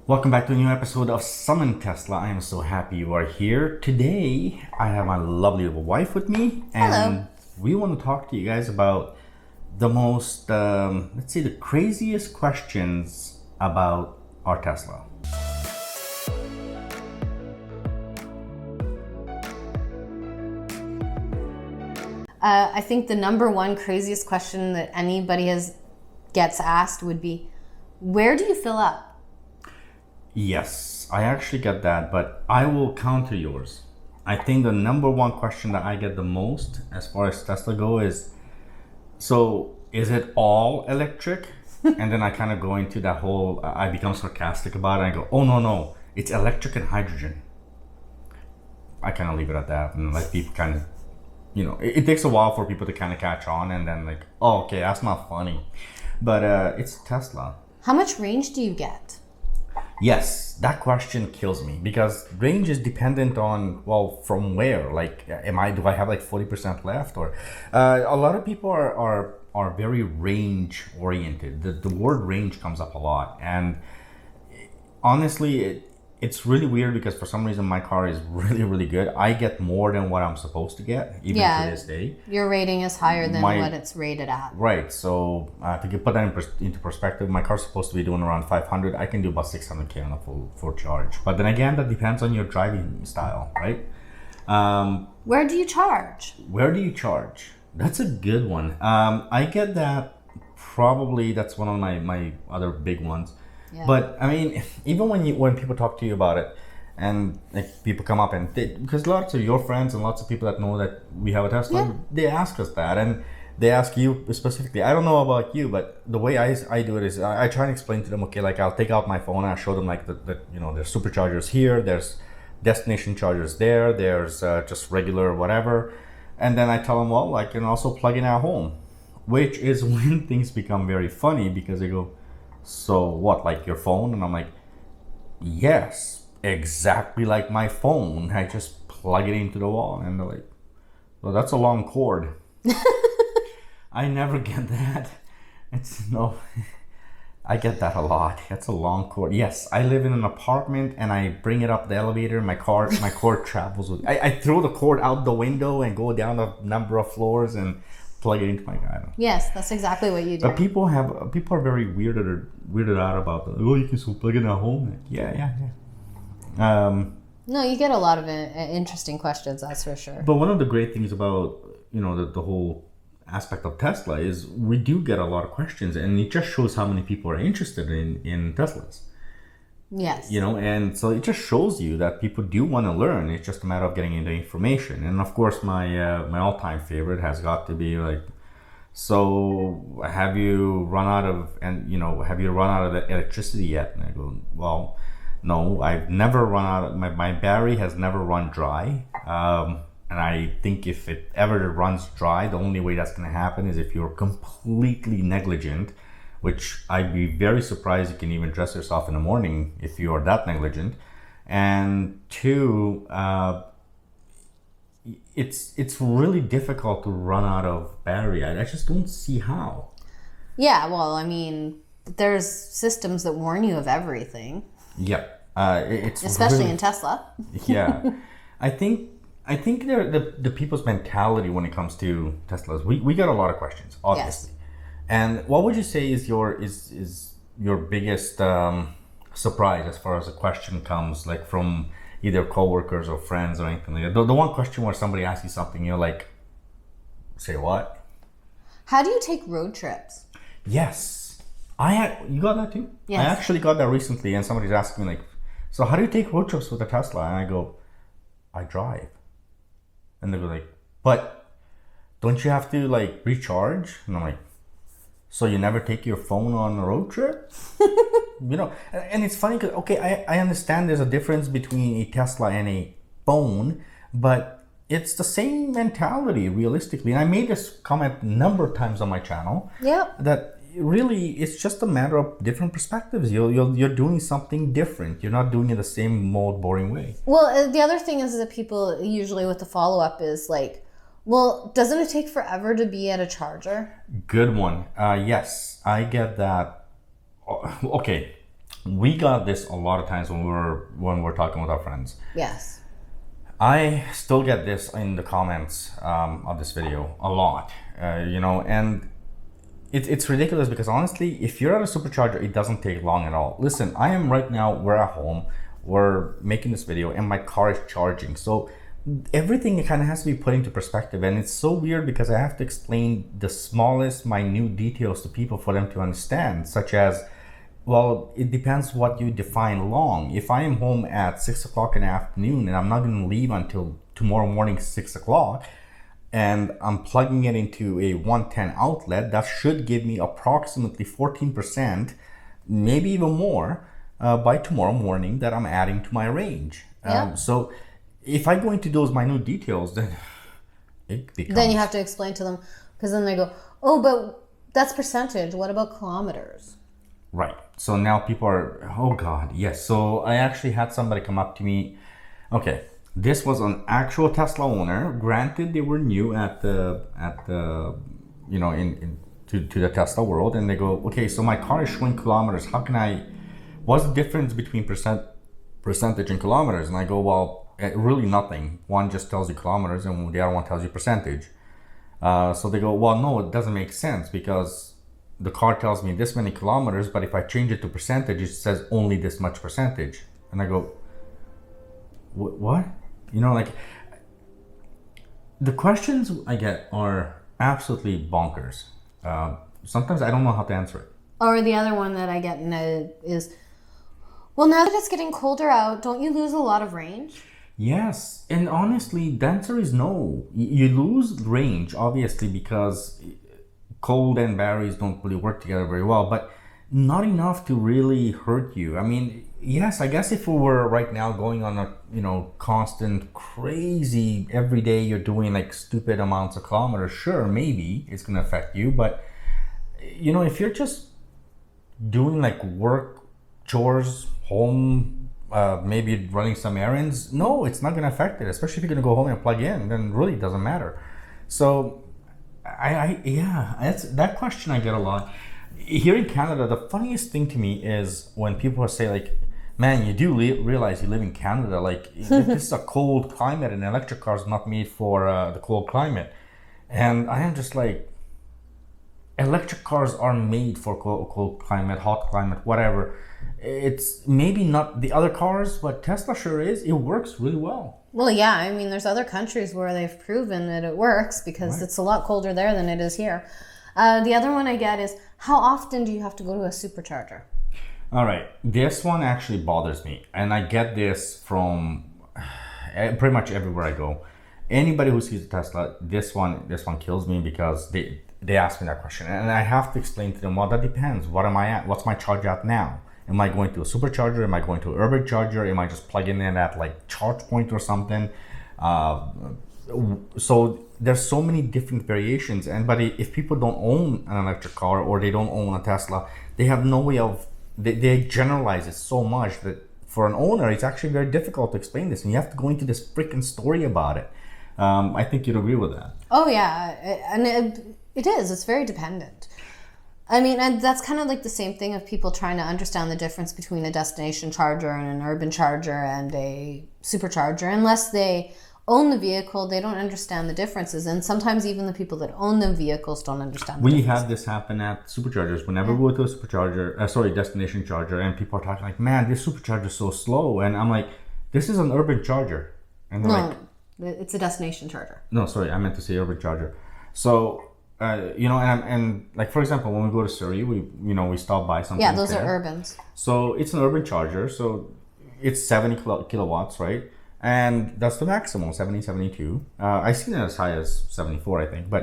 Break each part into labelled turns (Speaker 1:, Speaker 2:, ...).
Speaker 1: Welcome back to a new episode of Summon Tesla. I am so happy you are here. Today, I have my lovely little wife with me,
Speaker 2: Hello.
Speaker 1: and we want to talk to you guys about the most, let's say, the craziest questions about our Tesla.
Speaker 2: I think the number one craziest question that anybody gets asked would be, where do you fill up?
Speaker 1: Yes, I actually get that, but I will counter yours. I think the number one question that I get the most as far as Tesla go is, so is it all electric? And then I kind of go into that whole, I become sarcastic about it. I go, oh no, it's electric and hydrogen. I kind of leave it at that and let people kind of, it takes a while for people to kind of catch on and then like, oh, okay, that's not funny. But it's Tesla.
Speaker 2: How much range do you get?
Speaker 1: Yes, that question kills me because range is dependent on, well, from where? Like, do I have like 40% left? Or a lot of people are very range oriented. The word range comes up a lot. And honestly, it's really weird because for some reason my car is really, really good. I get more than what I'm supposed to get, even to this day.
Speaker 2: Your rating is higher than what it's rated at.
Speaker 1: Right. So to put that into perspective, my car's supposed to be doing around 500. I can do about 600K on a full charge. But then again, that depends on your driving style, right?
Speaker 2: Where do you charge?
Speaker 1: Where do you charge? That's a good one. I get that. Probably that's one of my other big ones.
Speaker 2: Yeah.
Speaker 1: But I mean, even when people talk to you about it, and like people come up and because lots of your friends and lots of people that know that we have a Tesla, they ask us that, and they ask you specifically. I don't know about you, but the way I do it is I try and explain to them. Okay, like I'll take out my phone and I'll show them like there's superchargers here, there's destination chargers there, there's just regular whatever, and then I tell them, well, I can also plug in at home, which is when things become very funny because they go, so what, like your phone? And I'm like, yes, exactly like my phone. I just plug it into the wall. And they're like, well, that's a long cord. I never get that. I get that a lot. That's a long cord. Yes, I live in an apartment and I bring it up the elevator. My cord travels with. I throw the cord out the window and go down a number of floors and plug it into my car.
Speaker 2: Yes, that's exactly what you do.
Speaker 1: But people are very weirded out about that. Oh, you can still plug it at home. Yeah.
Speaker 2: No, you get a lot of interesting questions, that's for sure.
Speaker 1: But one of the great things about the whole aspect of Tesla is we do get a lot of questions, and it just shows how many people are interested in Teslas.
Speaker 2: Yes.
Speaker 1: And so it just shows you that people do want to learn. It's just a matter of getting into information. And of course, my all-time favorite has got to be like, so have you run out of the electricity yet? And I go, well, no, I've never run out of my battery has never run dry. And I think if it ever runs dry, the only way that's going to happen is if you're completely negligent, which I'd be very surprised you can even dress yourself in the morning if you are that negligent. And two, it's really difficult to run out of battery. I just don't see how.
Speaker 2: Yeah, well, I mean, there's systems that warn you of everything.
Speaker 1: Yep. It's
Speaker 2: especially
Speaker 1: really,
Speaker 2: in Tesla.
Speaker 1: Yeah. I think the people's mentality when it comes to Teslas, we got a lot of questions, obviously. Yes. And what would you say is your biggest surprise as far as a question comes, like from either coworkers or friends or anything like that? The one question where somebody asks you something, you're like, say what?
Speaker 2: How do you take road trips?
Speaker 1: Yes. You got that too?
Speaker 2: Yes.
Speaker 1: I actually got that recently, and somebody's asking me like, so how do you take road trips with a Tesla? And I go, I drive. And they go like, but don't you have to like recharge? And I'm like, so you never take your phone on a road trip? And it's funny because, okay, I understand there's a difference between a Tesla and a phone, but it's the same mentality realistically. And I made this comment a number of times on my channel.
Speaker 2: Yep.
Speaker 1: That really it's just a matter of different perspectives. You're doing something different. You're not doing it the same old boring way.
Speaker 2: Well, the other thing is that people usually with the follow-up is like, well, doesn't it take forever to be at a charger?
Speaker 1: Good one. Yes, I get that. Okay, we got this a lot of times when we're talking with our friends.
Speaker 2: Yes.
Speaker 1: I still get this in the comments of this video a lot, and it's ridiculous because honestly, if you're at a supercharger, it doesn't take long at all. Listen, I am right now, we're at home, we're making this video, and my car is charging. So everything kind of has to be put into perspective, and it's so weird because I have to explain the smallest, minute details to people for them to understand, such as, well, it depends what you define long. If I am home at 6 o'clock in the afternoon and I'm not going to leave until tomorrow morning 6 o'clock, and I'm plugging it into a 110 outlet, that should give me approximately 14%, maybe even more, by tomorrow morning that I'm adding to my range.
Speaker 2: Yeah.
Speaker 1: So if I go into those minute details, then it becomes...
Speaker 2: Then you have to explain to them, because then they go, oh, but that's percentage. What about kilometers?
Speaker 1: Right. So now people are, oh God, yes. So I actually had somebody come up to me. Okay, this was an actual Tesla owner. Granted, they were new at the to the Tesla world, and they go, okay, so my car is showing kilometers. What's the difference between percentage and kilometers? And I go, well, really nothing. One just tells you kilometers, and the other one tells you percentage. So they go, well, no, it doesn't make sense because the car tells me this many kilometers, but if I change it to percentage, it says only this much percentage. And I go, what? The questions I get are absolutely bonkers. Sometimes I don't know how to answer it.
Speaker 2: Or the other one that I get is, well, now that it's getting colder out, don't you lose a lot of range?
Speaker 1: Yes. And honestly, the answer is no. You lose range, obviously, because cold and batteries don't really work together very well, but not enough to really hurt you. I mean, yes, I guess if we were right now going on a constant crazy every day, you're doing like stupid amounts of kilometers, sure, maybe it's gonna affect you. But if you're just doing like work, chores, home, maybe running some errands, no, it's not gonna affect it. Especially if you're gonna go home and plug in, then it really doesn't matter. So that's that question I get a lot. Here in Canada, the funniest thing to me is when people say like, man, you do realize you live in Canada, like this is a cold climate and electric cars not made for the cold climate. And I am just like, electric cars are made for cold climate, hot climate, whatever. It's maybe not the other cars, but Tesla sure is. It works really well.
Speaker 2: Well, yeah, I mean, there's other countries where they've proven that it works because It's a lot colder there than it is here. The other one I get is, how often do you have to go to a supercharger?
Speaker 1: All right, this one actually bothers me, and I get this from pretty much everywhere I go. Anybody who sees a Tesla, this one kills me because they ask me that question, and I have to explain to them, well, that depends. What am I at? What's my charge at now? Am I going to a supercharger? Am I going to an urban charger? Am I just plugging in at like charge point or something? So there's so many different variations. But if people don't own an electric car or they don't own a Tesla, they have no way of, they generalize it so much that for an owner, it's actually very difficult to explain this. And you have to go into this freaking story about it. I think you'd agree with that.
Speaker 2: Oh yeah, and it is. It's very dependent. I mean, and that's kind of like the same thing of people trying to understand the difference between a destination charger and an urban charger and a supercharger. Unless they own the vehicle, they don't understand the differences. And sometimes even the people that own the vehicles don't understand the differences.
Speaker 1: We have this happen at superchargers. Whenever we go to a supercharger, destination charger, and people are talking like, man, this supercharger is so slow. And I'm like, this is an urban charger. And they're like,
Speaker 2: it's a destination charger.
Speaker 1: No, sorry, I meant to say urban charger. So, and like, for example, when we go to Surrey, we stop by something.
Speaker 2: Yeah, those are urbans.
Speaker 1: So it's an urban charger. So it's 70 kilowatts, right? And that's the maximum, 70, 72. I've seen it as high as 74, I think. But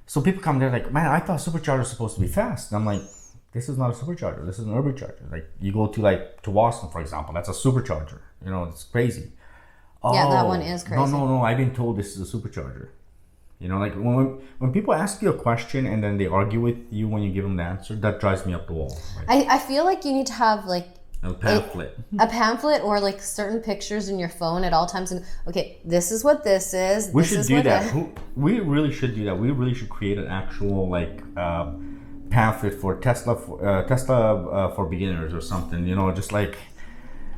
Speaker 1: so people come there like, man, I thought supercharger was supposed to be fast. And I'm like, this is not a supercharger. This is an urban charger. Like you go to Boston, for example, that's a supercharger. It's crazy.
Speaker 2: Yeah, that one is crazy.
Speaker 1: No, I've been told this is a supercharger. Like when people ask you a question and then they argue with you when you give them the answer, that drives me up the wall. Right?
Speaker 2: I feel like you need to have like
Speaker 1: a pamphlet.
Speaker 2: A pamphlet or like certain pictures in your phone at all times. And okay, this is what this is.
Speaker 1: We should do that. We really should do that. We really should create an actual like pamphlet for Tesla for beginners or something. You know, just like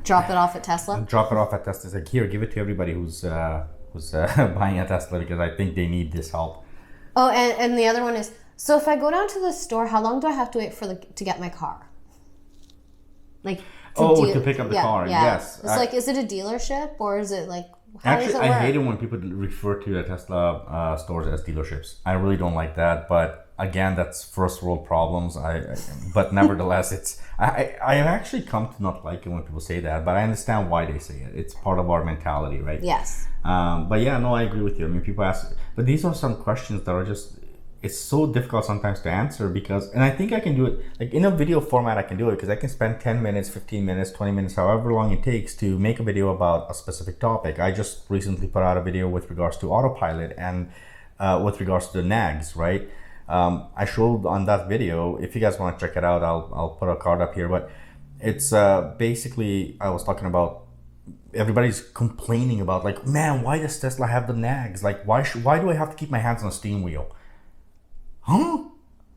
Speaker 2: drop it off at Tesla.
Speaker 1: Drop it off at Tesla. It's like, here, give it to everybody who's buying a Tesla, because I think they need this help.
Speaker 2: Oh, and the other one is, so if I go down to the store, how long do I have to wait to get my car? Like
Speaker 1: to pick up the car.
Speaker 2: Yeah.
Speaker 1: Yes.
Speaker 2: It's like, is it a dealership or is it like, how
Speaker 1: actually,
Speaker 2: does it work?
Speaker 1: I hate it when people refer to the Tesla stores as dealerships. I really don't like that. But again, that's first world problems. But nevertheless, I have actually come to not like it when people say that. But I understand why they say it. It's part of our mentality, right?
Speaker 2: Yes.
Speaker 1: But yeah, no, I agree with you. I mean, people ask, but these are some questions that are just, it's so difficult sometimes to answer, because, and I think I can do it, like in a video format I can do it, because I can spend 10 minutes, 15 minutes, 20 minutes, however long it takes to make a video about a specific topic. I just recently put out a video with regards to autopilot and with regards to the nags, right? I showed on that video, if you guys want to check it out, I'll put a card up here, but it's basically, I was talking about, everybody's complaining about, like, man, why does Tesla have the nags? Like, why do I have to keep my hands on the steering wheel? Huh?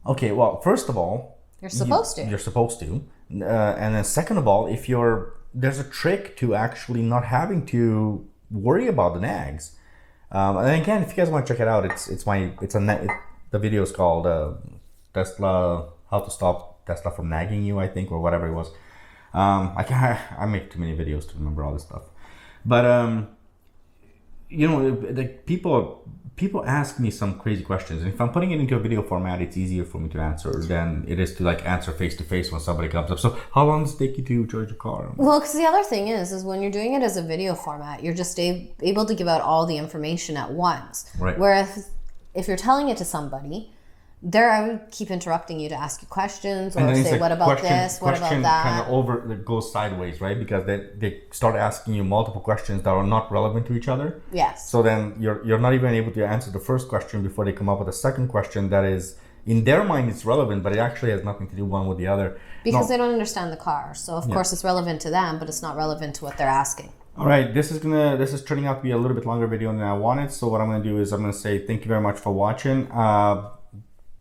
Speaker 1: Okay, well, first of all,
Speaker 2: you're supposed to.
Speaker 1: You're supposed to. And then second of all, there's a trick to actually not having to worry about the nags. And again, if you guys want to check it out, the video is called Tesla, how to stop Tesla from nagging you, I think, or whatever it was. I make too many videos to remember all this stuff. But you know, the people ask me some crazy questions, and if I'm putting it into a video format, it's easier for me to answer than it is to like answer face to face when somebody comes up. So how long does it take you to charge a car?
Speaker 2: Well, because the other thing is when you're doing it as a video format, you're just able to give out all the information at once.
Speaker 1: Right.
Speaker 2: Whereas if you're telling it to somebody, I would keep interrupting you to ask you questions, or say, what about this, what about that?
Speaker 1: Kind of goes sideways, right? Because they start asking you multiple questions that are not relevant to each other.
Speaker 2: Yes.
Speaker 1: So then you're not even able to answer the first question before they come up with a second question that is, in their mind, it's relevant, but it actually has nothing to do one with the other.
Speaker 2: Because they don't understand the car. So of course it's relevant to them, but it's not relevant to what they're asking.
Speaker 1: All right, this is turning out to be a little bit longer video than I wanted. So what I'm going to do is I'm going to say thank you very much for watching.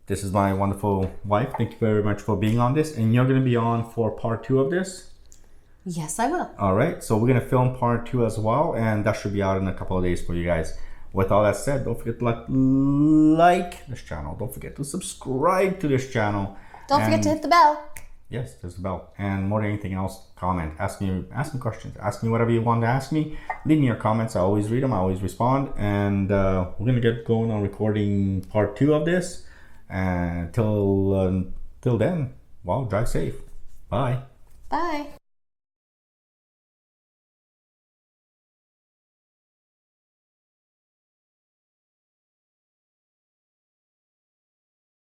Speaker 1: This is my wonderful wife. Thank you very much for being on this. And you're going to be on for part 2 of this?
Speaker 2: Yes, I will.
Speaker 1: All right. So we're going to film part 2 as well. And that should be out in a couple of days for you guys. With all that said, don't forget to like this channel. Don't forget to subscribe to this channel.
Speaker 2: Don't forget to hit the bell.
Speaker 1: Yes, there's the bell. And more than anything else, comment. Ask me questions. Ask me whatever you want to ask me. Leave me your comments. I always read them. I always respond. And we're going to get going on recording part 2 of this. And till then, well, drive safe. Bye.
Speaker 2: Bye.